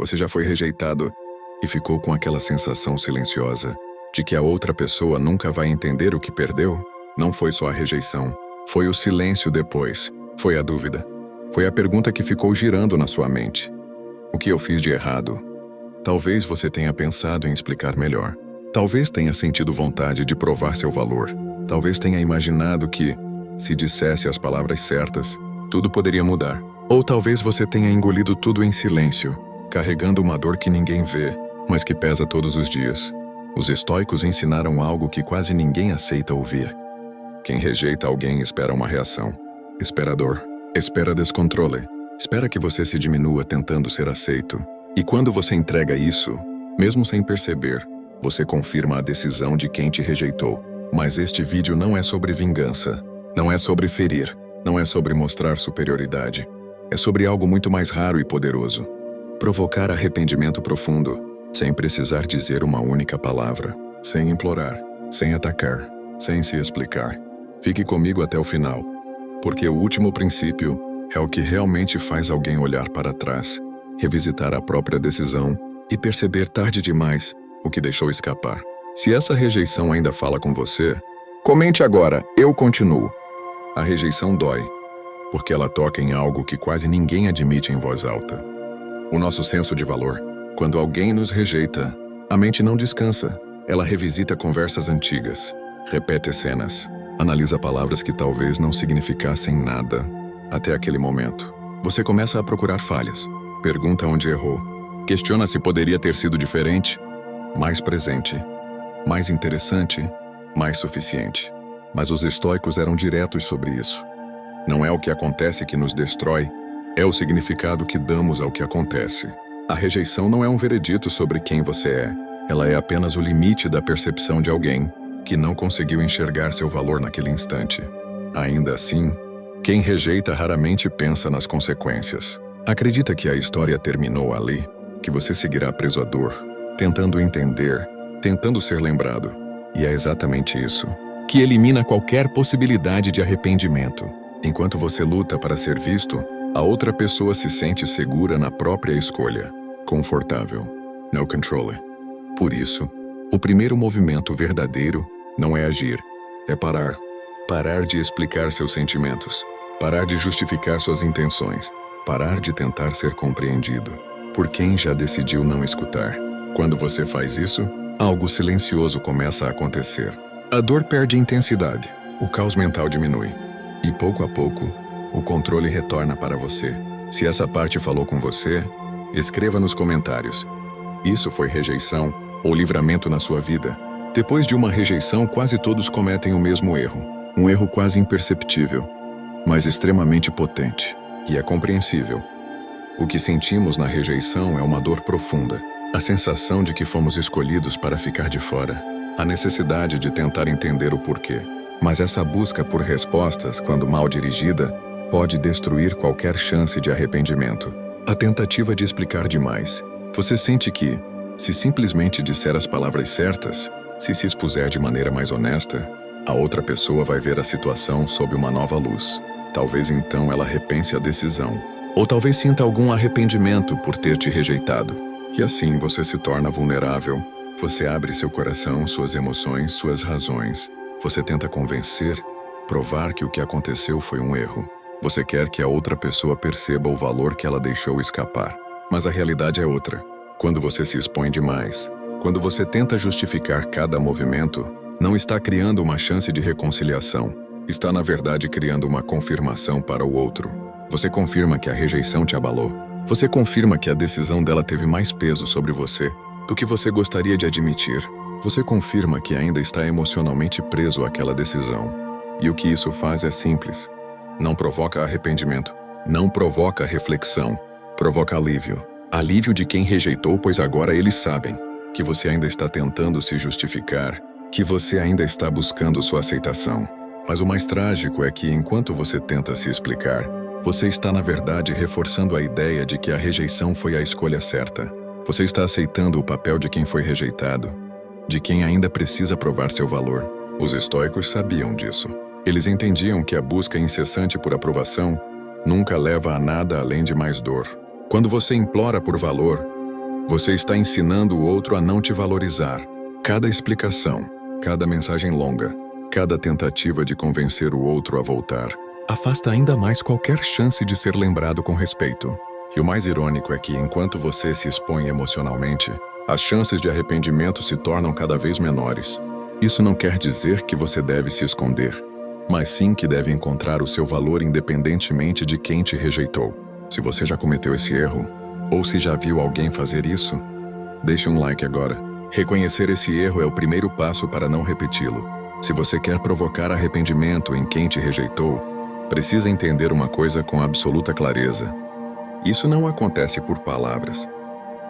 Você já foi rejeitado e ficou com aquela sensação silenciosa de que a outra pessoa nunca vai entender o que perdeu? Não foi só a rejeição, foi o silêncio depois, foi a dúvida. Foi a pergunta que ficou girando na sua mente. O que eu fiz de errado? Talvez você tenha pensado em explicar melhor. Talvez tenha sentido vontade de provar seu valor. Talvez tenha imaginado que, se dissesse as palavras certas, tudo poderia mudar. Ou talvez você tenha engolido tudo em silêncio, carregando uma dor que ninguém vê, mas que pesa todos os dias. Os estoicos ensinaram algo que quase ninguém aceita ouvir. Quem rejeita alguém espera uma reação. Espera dor. Espera descontrole. Espera que você se diminua tentando ser aceito. E quando você entrega isso, mesmo sem perceber, você confirma a decisão de quem te rejeitou. Mas este vídeo não é sobre vingança. Não é sobre ferir. Não é sobre mostrar superioridade. É sobre algo muito mais raro e poderoso. Provocar arrependimento profundo, sem precisar dizer uma única palavra. Sem implorar. Sem atacar. Sem se explicar. Fique comigo até o final. Porque o último princípio é o que realmente faz alguém olhar para trás, revisitar a própria decisão e perceber tarde demais o que deixou escapar. Se essa rejeição ainda fala com você, comente agora, eu continuo. A rejeição dói, porque ela toca em algo que quase ninguém admite em voz alta. O nosso senso de valor. Quando alguém nos rejeita, a mente não descansa. Ela revisita conversas antigas, repete cenas, analisa palavras que talvez não significassem nada até aquele momento. Você começa a procurar falhas, pergunta onde errou, questiona se poderia ter sido diferente, mais presente, mais interessante, mais suficiente. Mas os estoicos eram diretos sobre isso. Não é o que acontece que nos destrói, é o significado que damos ao que acontece. A rejeição não é um veredito sobre quem você é, ela é apenas o limite da percepção de alguém que não conseguiu enxergar seu valor naquele instante. Ainda assim, quem rejeita raramente pensa nas consequências. Acredita que a história terminou ali, que você seguirá preso à dor, tentando entender, tentando ser lembrado. E é exatamente isso que elimina qualquer possibilidade de arrependimento. Enquanto você luta para ser visto, a outra pessoa se sente segura na própria escolha, confortável, no controle. Por isso, o primeiro movimento verdadeiro não é agir, é parar. Parar de explicar seus sentimentos, parar de justificar suas intenções, parar de tentar ser compreendido por quem já decidiu não escutar. Quando você faz isso, algo silencioso começa a acontecer. A dor perde intensidade, o caos mental diminui, e pouco a pouco, o controle retorna para você. Se essa parte falou com você, escreva nos comentários. Isso foi rejeição ou livramento na sua vida? Depois de uma rejeição, quase todos cometem o mesmo erro. Um erro quase imperceptível, mas extremamente potente, e é compreensível. O que sentimos na rejeição é uma dor profunda, a sensação de que fomos escolhidos para ficar de fora, a necessidade de tentar entender o porquê. Mas essa busca por respostas, quando mal dirigida, pode destruir qualquer chance de arrependimento. A tentativa de explicar demais. Você sente que, se simplesmente disser as palavras certas, se expuser de maneira mais honesta, a outra pessoa vai ver a situação sob uma nova luz. Talvez então ela repense a decisão. Ou talvez sinta algum arrependimento por ter te rejeitado. E assim você se torna vulnerável. Você abre seu coração, suas emoções, suas razões. Você tenta convencer, provar que o que aconteceu foi um erro. Você quer que a outra pessoa perceba o valor que ela deixou escapar. Mas a realidade é outra. Quando você se expõe demais, quando você tenta justificar cada movimento, não está criando uma chance de reconciliação. Está, na verdade, criando uma confirmação para o outro. Você confirma que a rejeição te abalou. Você confirma que a decisão dela teve mais peso sobre você do que você gostaria de admitir. Você confirma que ainda está emocionalmente preso àquela decisão. E o que isso faz é simples. Não provoca arrependimento. Não provoca reflexão. Provoca alívio. Alívio de quem rejeitou, pois agora eles sabem que você ainda está tentando se justificar, que você ainda está buscando sua aceitação. Mas o mais trágico é que, enquanto você tenta se explicar, você está, na verdade, reforçando a ideia de que a rejeição foi a escolha certa. Você está aceitando o papel de quem foi rejeitado, de quem ainda precisa provar seu valor. Os estoicos sabiam disso. Eles entendiam que a busca incessante por aprovação nunca leva a nada além de mais dor. Quando você implora por valor, Você está ensinando o outro a não te valorizar. Cada explicação, cada mensagem longa, cada tentativa de convencer o outro a voltar, afasta ainda mais qualquer chance de ser lembrado com respeito. E o mais irônico é que, enquanto você se expõe emocionalmente, as chances de arrependimento se tornam cada vez menores. Isso não quer dizer que você deve se esconder, mas sim que deve encontrar o seu valor independentemente de quem te rejeitou. Se você já cometeu esse erro, ou se já viu alguém fazer isso, deixe um like agora. Reconhecer esse erro é o primeiro passo para não repeti-lo. Se você quer provocar arrependimento em quem te rejeitou, precisa entender uma coisa com absoluta clareza. Isso não acontece por palavras.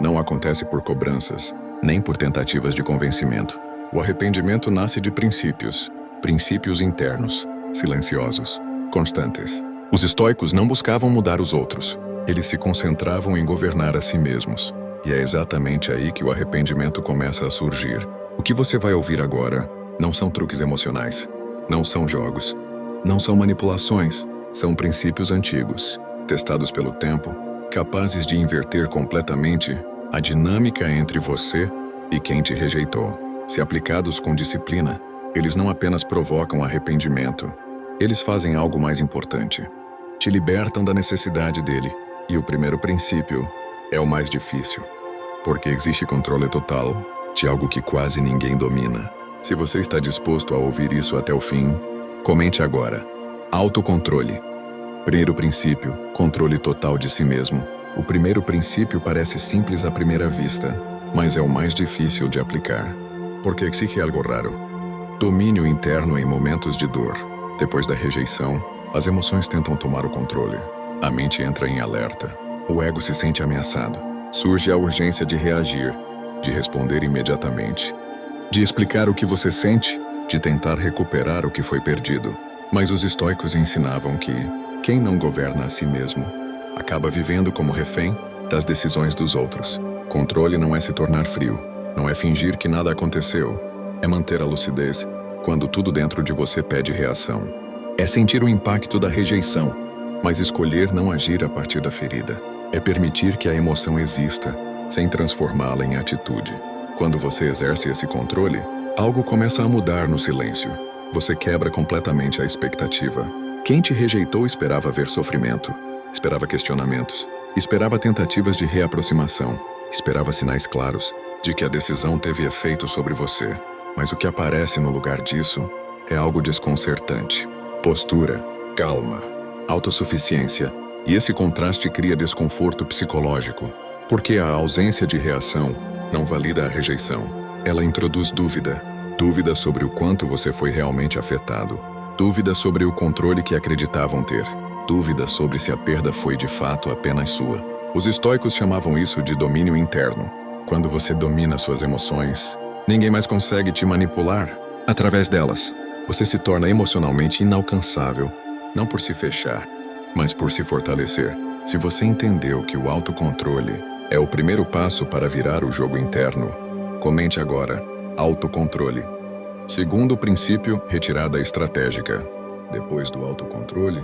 Não acontece por cobranças, nem por tentativas de convencimento. O arrependimento nasce de princípios internos, silenciosos, constantes. Os estoicos não buscavam mudar os outros. Eles se concentravam em governar a si mesmos. E é exatamente aí que o arrependimento começa a surgir. O que você vai ouvir agora não são truques emocionais, não são jogos, não são manipulações, são princípios antigos, testados pelo tempo, capazes de inverter completamente a dinâmica entre você e quem te rejeitou. Se aplicados com disciplina, eles não apenas provocam arrependimento, eles fazem algo mais importante. Te libertam da necessidade dele. E o primeiro princípio é o mais difícil, porque existe controle total de algo que quase ninguém domina. Se você está disposto a ouvir isso até o fim, comente agora. Autocontrole. Primeiro princípio, controle total de si mesmo. O primeiro princípio parece simples à primeira vista, mas é o mais difícil de aplicar, porque exige algo raro. Domínio interno em momentos de dor. Depois da rejeição, as emoções tentam tomar o controle. A mente entra em alerta. O ego se sente ameaçado. Surge a urgência de reagir, de responder imediatamente, de explicar o que você sente, de tentar recuperar o que foi perdido. Mas os estoicos ensinavam que quem não governa a si mesmo acaba vivendo como refém das decisões dos outros. Controle não é se tornar frio, não é fingir que nada aconteceu, é manter a lucidez quando tudo dentro de você pede reação. É sentir o impacto da rejeição, mas escolher não agir a partir da ferida. É permitir que a emoção exista, sem transformá-la em atitude. Quando você exerce esse controle, algo começa a mudar no silêncio. Você quebra completamente a expectativa. Quem te rejeitou esperava ver sofrimento, esperava questionamentos, esperava tentativas de reaproximação, esperava sinais claros de que a decisão teve efeito sobre você. Mas o que aparece no lugar disso é algo desconcertante. Postura, calma, autossuficiência, e esse contraste cria desconforto psicológico, porque a ausência de reação não valida a rejeição. Ela introduz dúvida sobre o quanto você foi realmente afetado, dúvida sobre o controle que acreditavam ter, dúvida sobre se a perda foi de fato apenas sua. Os estoicos chamavam isso de domínio interno. Quando você domina suas emoções, ninguém mais consegue te manipular através delas. Você se torna emocionalmente inalcançável, não por se fechar, mas por se fortalecer. Se você entendeu que o autocontrole é o primeiro passo para virar o jogo interno, comente agora: autocontrole. Segundo princípio, retirada estratégica. Depois do autocontrole,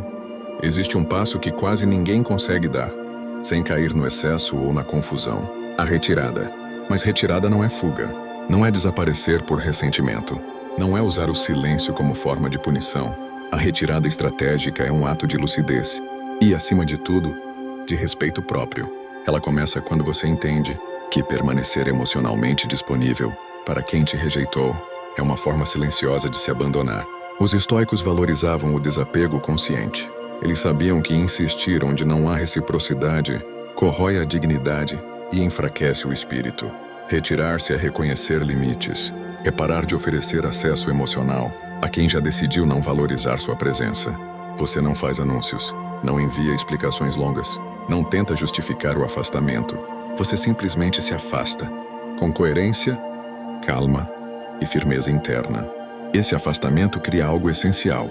existe um passo que quase ninguém consegue dar, sem cair no excesso ou na confusão: a retirada. Mas retirada não é fuga, não é desaparecer por ressentimento, não é usar o silêncio como forma de punição. A retirada estratégica é um ato de lucidez e, acima de tudo, de respeito próprio. Ela começa quando você entende que permanecer emocionalmente disponível para quem te rejeitou é uma forma silenciosa de se abandonar. Os estoicos valorizavam o desapego consciente. Eles sabiam que insistir onde não há reciprocidade corrói a dignidade e enfraquece o espírito. Retirar-se é reconhecer limites, é parar de oferecer acesso emocional a quem já decidiu não valorizar sua presença. Você não faz anúncios, não envia explicações longas, não tenta justificar o afastamento. Você simplesmente se afasta, com coerência, calma e firmeza interna. Esse afastamento cria algo essencial: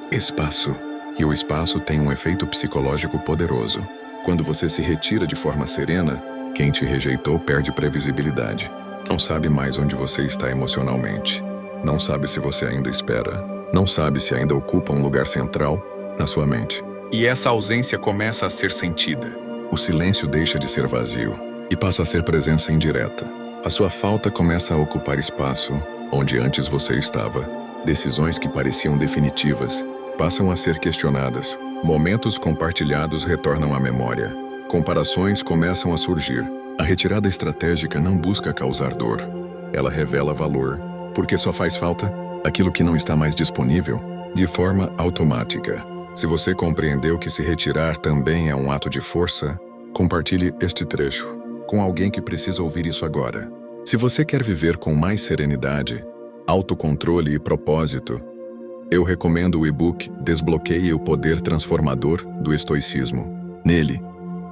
espaço. E o espaço tem um efeito psicológico poderoso. Quando você se retira de forma serena, quem te rejeitou perde previsibilidade. Não sabe mais onde você está emocionalmente. Não sabe se você ainda espera. Não sabe se ainda ocupa um lugar central na sua mente. E essa ausência começa a ser sentida. O silêncio deixa de ser vazio. e passa a ser presença indireta. A sua falta começa a ocupar espaço onde antes você estava. Decisões que pareciam definitivas passam a ser questionadas. Momentos compartilhados retornam à memória. Comparações começam a surgir. A retirada estratégica não busca causar dor. Ela revela valor, porque só faz falta aquilo que não está mais disponível de forma automática. Se você compreendeu que se retirar também é um ato de força, compartilhe este trecho com alguém que precisa ouvir isso agora. Se você quer viver com mais serenidade, autocontrole e propósito, eu recomendo o e-book Desbloqueie o Poder Transformador do Estoicismo. Nele,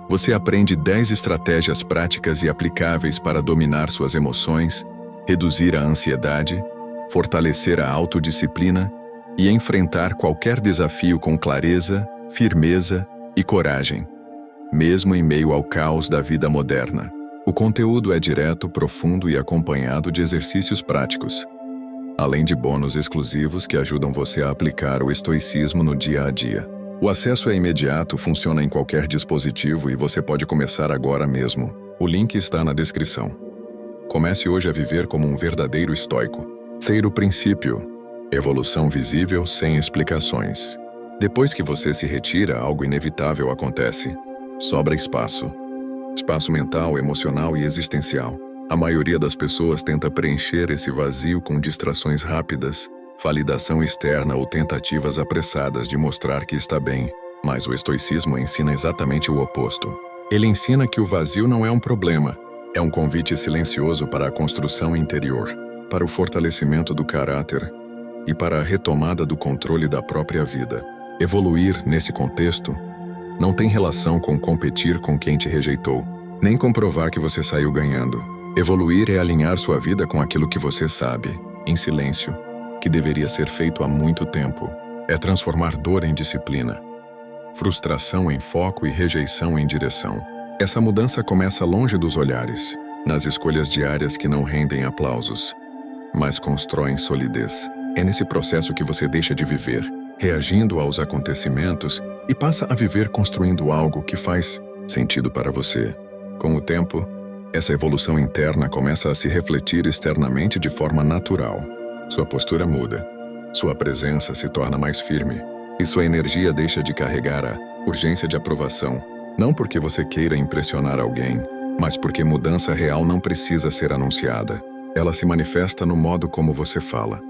você aprende 10 estratégias práticas e aplicáveis para dominar suas emoções, reduzir a ansiedade, fortalecer a autodisciplina e enfrentar qualquer desafio com clareza, firmeza e coragem, mesmo em meio ao caos da vida moderna. O conteúdo é direto, profundo e acompanhado de exercícios práticos, além de bônus exclusivos que ajudam você a aplicar o estoicismo no dia a dia. O acesso é imediato, funciona em qualquer dispositivo e você pode começar agora mesmo. O link está na descrição. Comece hoje a viver como um verdadeiro estoico. Terceiro princípio: evolução visível sem explicações. Depois que você se retira, algo inevitável acontece. Sobra espaço. Espaço mental, emocional e existencial. A maioria das pessoas tenta preencher esse vazio com distrações rápidas, validação externa ou tentativas apressadas de mostrar que está bem. Mas o estoicismo ensina exatamente o oposto. Ele ensina que o vazio não é um problema, é um convite silencioso para a construção interior, para o fortalecimento do caráter e para a retomada do controle da própria vida. Evoluir, nesse contexto, não tem relação com competir com quem te rejeitou, nem comprovar que você saiu ganhando. Evoluir é alinhar sua vida com aquilo que você sabe, em silêncio, que deveria ser feito há muito tempo. É transformar dor em disciplina, frustração em foco e rejeição em direção. Essa mudança começa longe dos olhares, nas escolhas diárias que não rendem aplausos, mas constroem solidez. É nesse processo que você deixa de viver, reagindo aos acontecimentos, e passa a viver construindo algo que faz sentido para você. Com o tempo, essa evolução interna começa a se refletir externamente de forma natural. Sua postura muda, sua presença se torna mais firme, e sua energia deixa de carregar a urgência de aprovação, não porque você queira impressionar alguém, mas porque mudança real não precisa ser anunciada. Ela se manifesta no modo como você fala,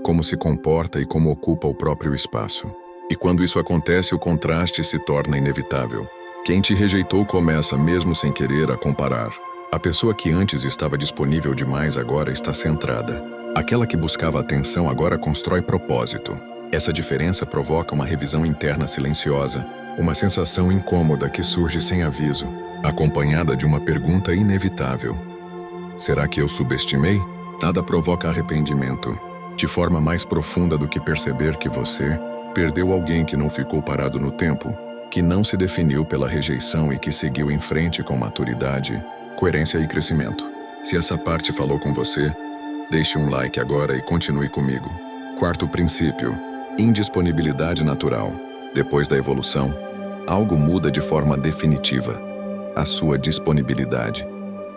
como se comporta e como ocupa o próprio espaço. E quando isso acontece, o contraste se torna inevitável. Quem te rejeitou começa, mesmo sem querer, a comparar. A pessoa que antes estava disponível demais agora está centrada. Aquela que buscava atenção agora constrói propósito. Essa diferença provoca uma revisão interna silenciosa, uma sensação incômoda que surge sem aviso, acompanhada de uma pergunta inevitável. Será que eu subestimei? Nada provoca arrependimento, de forma mais profunda do que perceber que você perdeu alguém que não ficou parado no tempo, que não se definiu pela rejeição e que seguiu em frente com maturidade, coerência e crescimento. Se essa parte falou com você, deixe um like agora e continue comigo. Quarto princípio: indisponibilidade natural. Depois da evolução, algo muda de forma definitiva: a sua disponibilidade.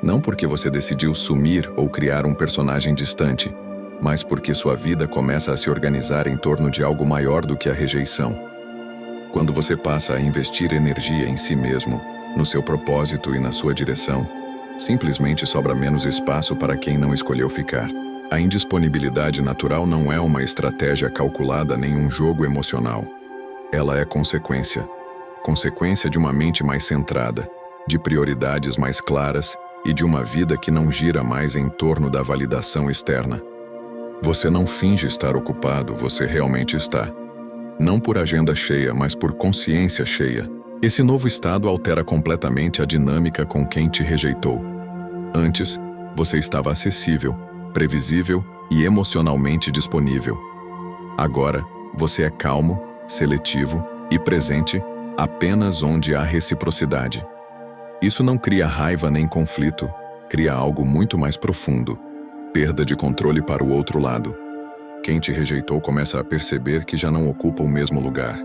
Não porque você decidiu sumir ou criar um personagem distante, mas porque sua vida começa a se organizar em torno de algo maior do que a rejeição. Quando você passa a investir energia em si mesmo, no seu propósito e na sua direção, simplesmente sobra menos espaço para quem não escolheu ficar. A indisponibilidade natural não é uma estratégia calculada nem um jogo emocional. Ela é consequência. Consequência de uma mente mais centrada, de prioridades mais claras e de uma vida que não gira mais em torno da validação externa. Você não finge estar ocupado, você realmente está. Não por agenda cheia, mas por consciência cheia. Esse novo estado altera completamente a dinâmica com quem te rejeitou. Antes, você estava acessível, previsível e emocionalmente disponível. Agora, você é calmo, seletivo e presente apenas onde há reciprocidade. Isso não cria raiva nem conflito, cria algo muito mais profundo: perda de controle para o outro lado. Quem te rejeitou começa a perceber que já não ocupa o mesmo lugar.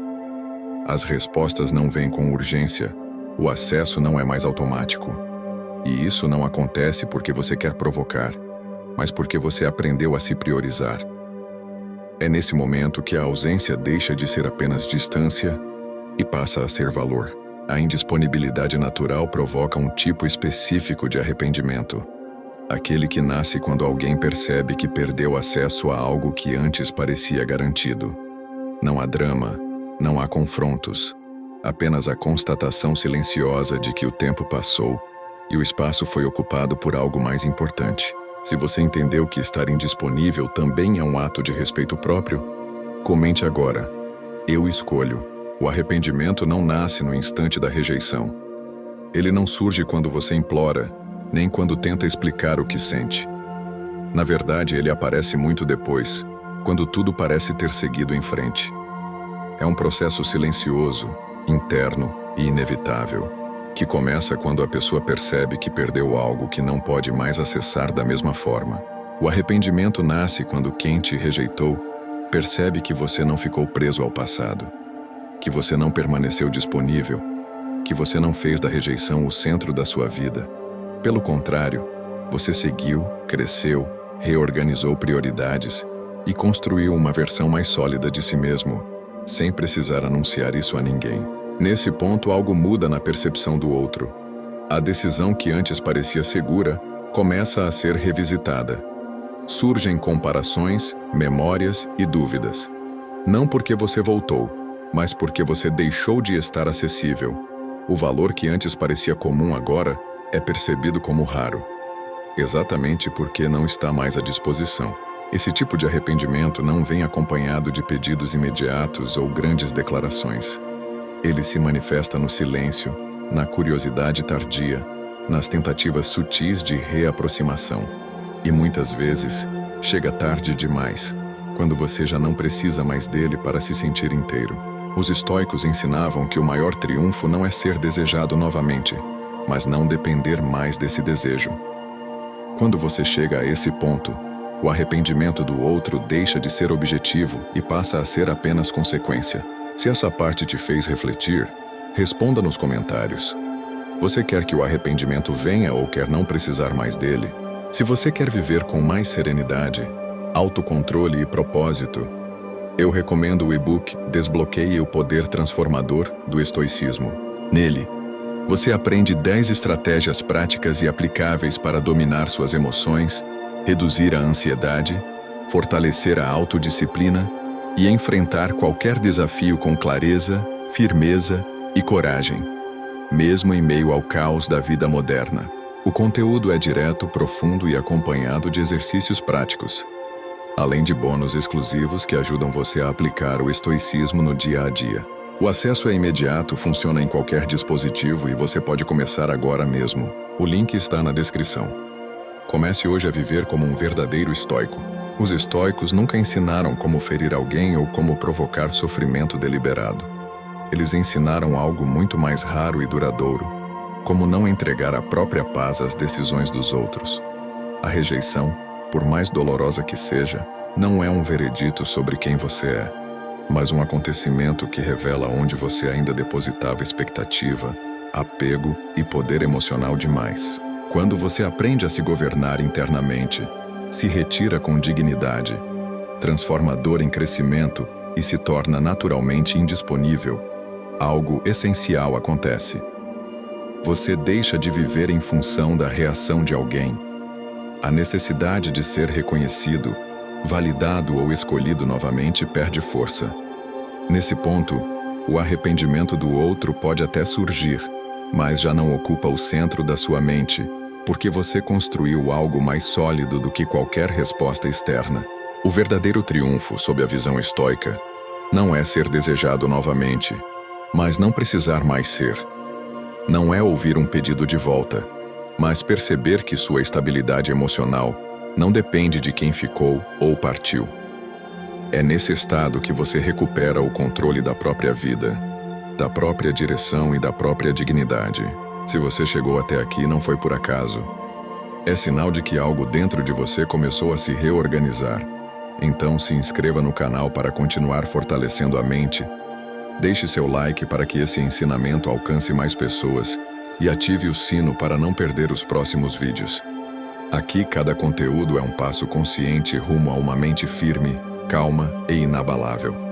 As respostas não vêm com urgência, o acesso não é mais automático. E isso não acontece porque você quer provocar, mas porque você aprendeu a se priorizar. É nesse momento que a ausência deixa de ser apenas distância e passa a ser valor. A indisponibilidade natural provoca um tipo específico de arrependimento. Aquele que nasce quando alguém percebe que perdeu acesso a algo que antes parecia garantido. Não há drama, não há confrontos, apenas a constatação silenciosa de que o tempo passou e o espaço foi ocupado por algo mais importante. Se você entendeu que estar indisponível também é um ato de respeito próprio, comente agora. Eu escolho. O arrependimento não nasce no instante da rejeição. Ele não surge quando você implora, nem quando tenta explicar o que sente. Na verdade, ele aparece muito depois, quando tudo parece ter seguido em frente. É um processo silencioso, interno e inevitável, que começa quando a pessoa percebe que perdeu algo que não pode mais acessar da mesma forma. O arrependimento nasce quando quem te rejeitou percebe que você não ficou preso ao passado, que você não permaneceu disponível, que você não fez da rejeição o centro da sua vida. Pelo contrário, você seguiu, cresceu, reorganizou prioridades e construiu uma versão mais sólida de si mesmo, sem precisar anunciar isso a ninguém. Nesse ponto, algo muda na percepção do outro. A decisão que antes parecia segura começa a ser revisitada. Surgem comparações, memórias e dúvidas. Não porque você voltou, mas porque você deixou de estar acessível. O valor que antes parecia comum agora é percebido como raro, exatamente porque não está mais à disposição. Esse tipo de arrependimento não vem acompanhado de pedidos imediatos ou grandes declarações. Ele se manifesta no silêncio, na curiosidade tardia, nas tentativas sutis de reaproximação. E muitas vezes, chega tarde demais, quando você já não precisa mais dele para se sentir inteiro. Os estoicos ensinavam que o maior triunfo não é ser desejado novamente, mas não depender mais desse desejo. Quando você chega a esse ponto, o arrependimento do outro deixa de ser objetivo e passa a ser apenas consequência. Se essa parte te fez refletir, responda nos comentários. Você quer que o arrependimento venha ou quer não precisar mais dele? Se você quer viver com mais serenidade, autocontrole e propósito, eu recomendo o e-book Desbloqueie o Poder Transformador do Estoicismo. Nele, você aprende 10 estratégias práticas e aplicáveis para dominar suas emoções, reduzir a ansiedade, fortalecer a autodisciplina e enfrentar qualquer desafio com clareza, firmeza e coragem, mesmo em meio ao caos da vida moderna. O conteúdo é direto, profundo e acompanhado de exercícios práticos, além de bônus exclusivos que ajudam você a aplicar o estoicismo no dia a dia. O acesso é imediato, funciona em qualquer dispositivo e você pode começar agora mesmo. O link está na descrição. Comece hoje a viver como um verdadeiro estoico. Os estoicos nunca ensinaram como ferir alguém ou como provocar sofrimento deliberado. Eles ensinaram algo muito mais raro e duradouro, como não entregar a própria paz às decisões dos outros. A rejeição, por mais dolorosa que seja, não é um veredito sobre quem você é, mas um acontecimento que revela onde você ainda depositava expectativa, apego e poder emocional demais. Quando você aprende a se governar internamente, se retira com dignidade, transforma a dor em crescimento e se torna naturalmente indisponível, algo essencial acontece. Você deixa de viver em função da reação de alguém. A necessidade de ser reconhecido, validado ou escolhido novamente perde força. Nesse ponto, o arrependimento do outro pode até surgir, mas já não ocupa o centro da sua mente, porque você construiu algo mais sólido do que qualquer resposta externa. O verdadeiro triunfo, sob a visão estoica, não é ser desejado novamente, mas não precisar mais ser. Não é ouvir um pedido de volta, mas perceber que sua estabilidade emocional não depende de quem ficou ou partiu. É nesse estado que você recupera o controle da própria vida, da própria direção e da própria dignidade. Se você chegou até aqui, não foi por acaso. É sinal de que algo dentro de você começou a se reorganizar. Então se inscreva no canal para continuar fortalecendo a mente. Deixe seu like para que esse ensinamento alcance mais pessoas e ative o sino para não perder os próximos vídeos. Aqui cada conteúdo é um passo consciente rumo a uma mente firme, calma e inabalável.